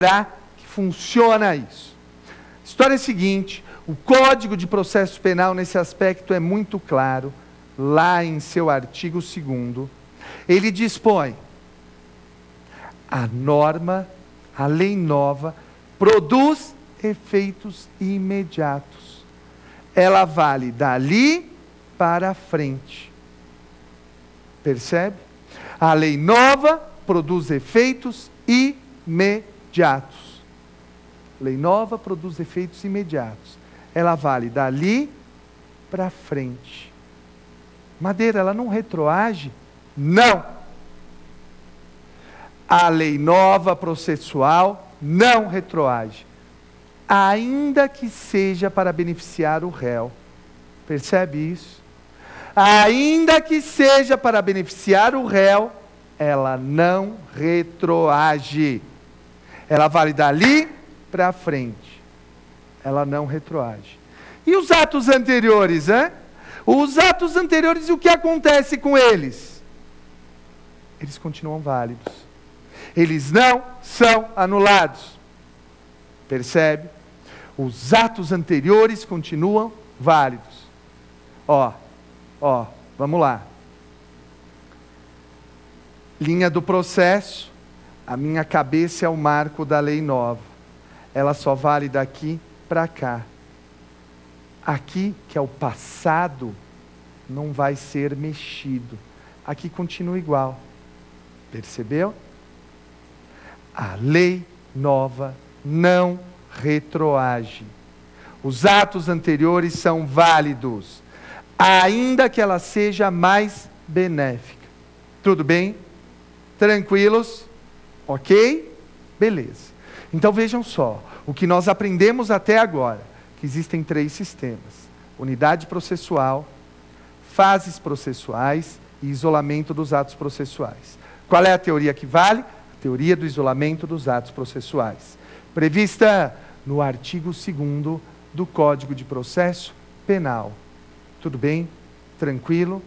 que funciona isso. A história é a seguinte: o Código de Processo Penal nesse aspecto é muito claro, lá em seu artigo 2º, ele dispõe: a norma, a lei nova, produz efeitos imediatos. Ela vale dali para frente. Percebe? A lei nova produz efeitos imediatos. Lei nova produz efeitos imediatos. Ela vale dali para frente. Madeira, ela não retroage? Não. A lei nova processual não retroage, ainda que seja para beneficiar o réu. Percebe isso? Ainda que seja para beneficiar o réu, ela não retroage. Ela vale dali para frente. Ela não retroage. E os atos anteriores, hein? Os atos anteriores, o que acontece com eles? Eles continuam válidos. Eles não são anulados. Percebe? Os atos anteriores continuam válidos. Ó, vamos lá. Linha do processo. A minha cabeça é o marco da lei nova. Ela só vale daqui para cá. Aqui, que é o passado, não vai ser mexido. Aqui continua igual. Percebeu? A lei nova não retroage. Os atos anteriores são válidos, ainda que ela seja mais benéfica. Tudo bem? Tranquilos? Ok? Beleza. Então vejam só, o que nós aprendemos até agora, que existem 3 sistemas: unidade processual, fases processuais e isolamento dos atos processuais. Qual é a teoria que vale? A teoria do isolamento dos atos processuais, prevista no artigo 2º do Código de Processo Penal. Tudo bem? Tranquilo?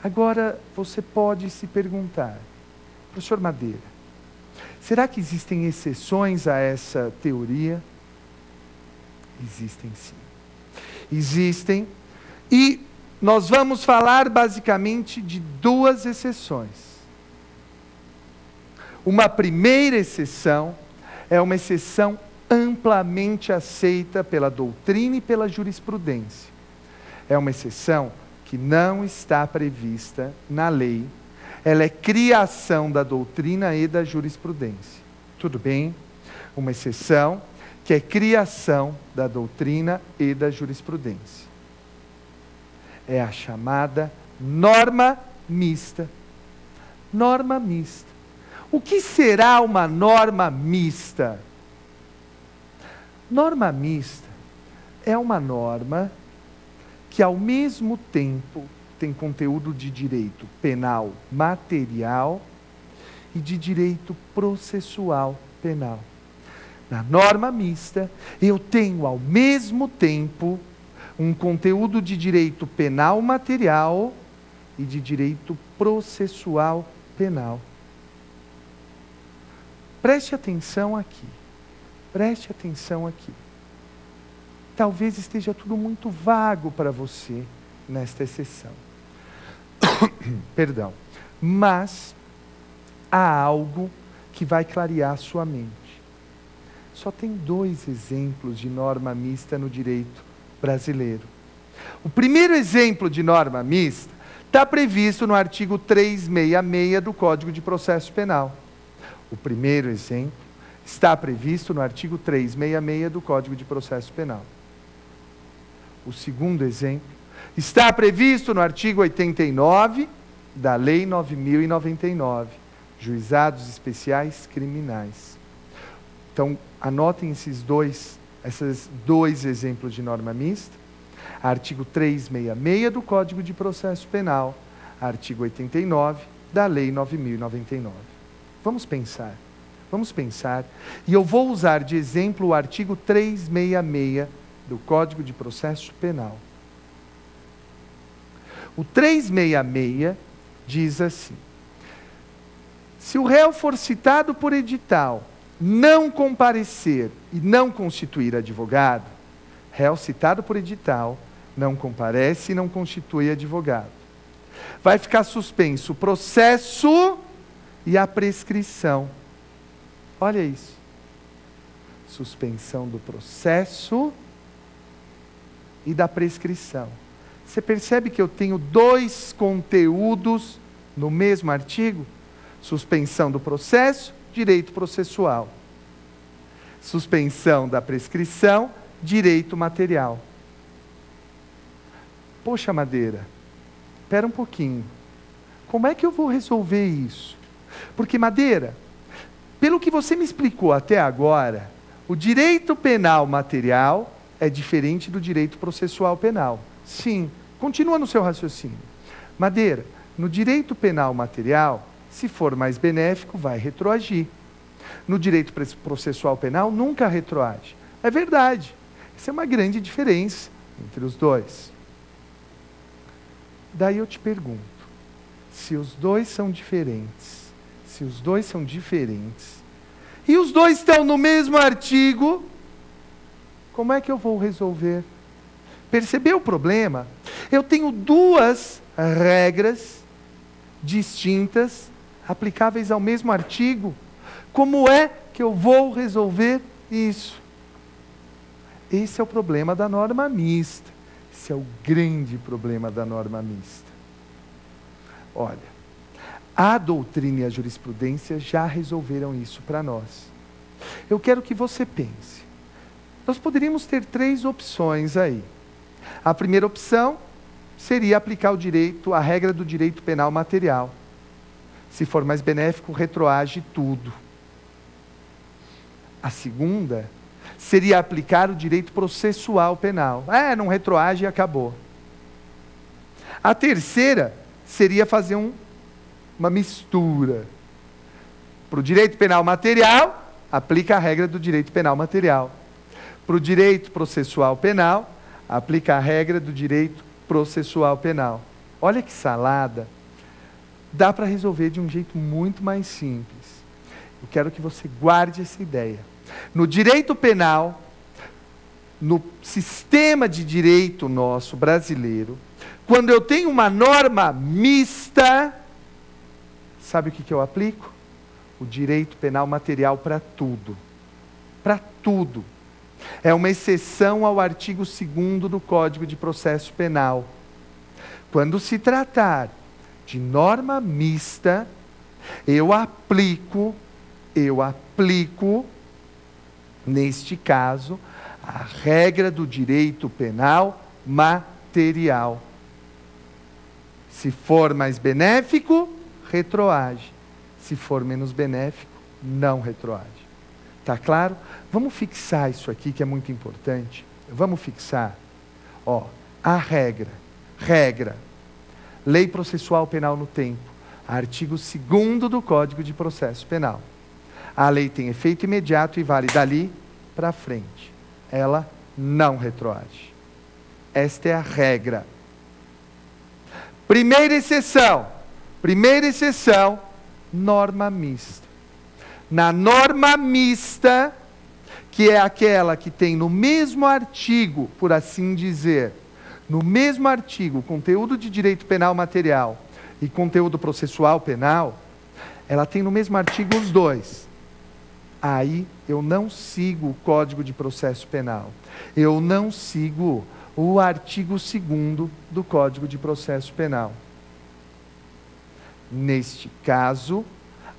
Agora você pode se perguntar: professor Madeira, será que existem exceções a essa teoria? Existem sim. Existem. E nós vamos falar basicamente de 2 exceções. Uma primeira exceção é uma exceção amplamente aceita pela doutrina e pela jurisprudência. É uma exceção que não está prevista na lei. Ela é criação da doutrina e da jurisprudência. Tudo bem? Uma exceção que é criação da doutrina e da jurisprudência. É a chamada norma mista. Norma mista. O que será uma norma mista? Norma mista é uma norma que, ao mesmo tempo, tem conteúdo de direito penal material e de direito processual penal. Na norma mista, eu tenho, ao mesmo tempo, um conteúdo de direito penal material e de direito processual penal. Preste atenção aqui. Preste atenção aqui. Talvez esteja tudo muito vago para você nesta exceção. Perdão. Mas há algo que vai clarear sua mente. Só tem 2 exemplos de norma mista no direito brasileiro. O primeiro exemplo de norma mista está previsto no artigo 366 do Código de Processo Penal. O primeiro exemplo está previsto no artigo 366 do Código de Processo Penal. O segundo exemplo está previsto no artigo 89 da Lei 9.099, Juizados Especiais Criminais. Então, anotem esses dois exemplos de norma mista. Artigo 366 do Código de Processo Penal, artigo 89 da Lei 9.099. Vamos pensar. E eu vou usar de exemplo o artigo 366 do Código de Processo Penal. O 366 diz assim: se o réu for citado por edital não comparecer e não constituir advogado, réu citado por edital, não comparece e não constitui advogado. Vai ficar suspenso o processo e a prescrição. Olha isso. Suspensão do processo e da prescrição. Você percebe que eu tenho dois conteúdos no mesmo artigo? Suspensão do processo, direito processual. Suspensão da prescrição, direito material. Poxa, Madeira, espera um pouquinho. Como é que eu vou resolver isso? Porque, Madeira, pelo que você me explicou até agora, o direito penal material é diferente do direito processual penal. Sim, continua no seu raciocínio. Madeira, no direito penal material, se for mais benéfico, vai retroagir. No direito processual penal, nunca retroage. É verdade. Essa é uma grande diferença entre os dois. Daí eu te pergunto, se os dois são diferentes, e os dois estão no mesmo artigo, como é que eu vou resolver? Percebeu o problema? Eu tenho duas regras distintas, aplicáveis ao mesmo artigo. Como é que eu vou resolver isso? Esse é o problema da norma mista. Esse é o grande problema da norma mista. Olha, a doutrina e a jurisprudência já resolveram isso para nós. Eu quero que você pense. Nós poderíamos ter três opções aí. A primeira opção seria aplicar o direito, a regra do direito penal material. Se for mais benéfico, retroage tudo. A segunda seria aplicar o direito processual penal. Não retroage e acabou. A terceira seria fazer uma mistura. Para o direito penal material, aplica a regra do direito penal material. Para o direito processual penal, aplica a regra do direito processual penal. Olha que salada. Dá para resolver de um jeito muito mais simples. Eu quero que você guarde essa ideia. No direito penal, no sistema de direito nosso brasileiro, quando eu tenho uma norma mista, sabe o que eu aplico? O direito penal material para tudo. Para tudo. É uma exceção ao artigo 2º do Código de Processo Penal. Quando se tratar de norma mista, eu aplico, neste caso, a regra do direito penal material. Se for mais benéfico, retroage. Se for menos benéfico, não retroage. Tá claro? Vamos fixar isso aqui que é muito importante. Vamos fixar. A regra. Lei Processual Penal no Tempo. Artigo 2º do Código de Processo Penal. A lei tem efeito imediato e vale dali para frente. Ela não retroage. Esta é a regra. Primeira exceção, norma mista. Na norma mista, que é aquela que tem no mesmo artigo, por assim dizer, no mesmo artigo, conteúdo de direito penal material e conteúdo processual penal, ela tem no mesmo artigo os dois. Aí eu não sigo o Código de Processo Penal. Eu não sigo o artigo 2º do Código de Processo Penal. Neste caso,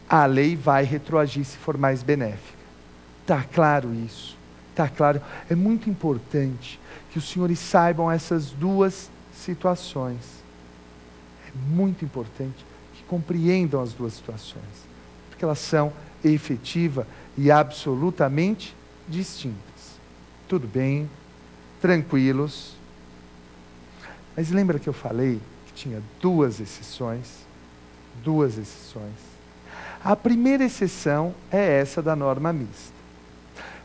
a lei vai retroagir se for mais benéfica. Está claro isso? Está claro? É muito importante que os senhores saibam essas duas situações. É muito importante que compreendam as duas situações, porque elas são efetiva e absolutamente distintas. Tudo bem? Tranquilos? Mas lembra que eu falei que tinha duas exceções? Duas exceções. A primeira exceção é essa da norma mista.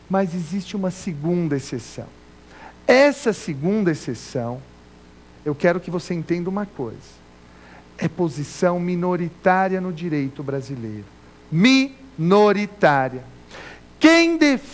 Mas existe uma segunda exceção. Essa segunda exceção, eu quero que você entenda uma coisa. É posição minoritária no direito brasileiro. Minoritária. Quem defende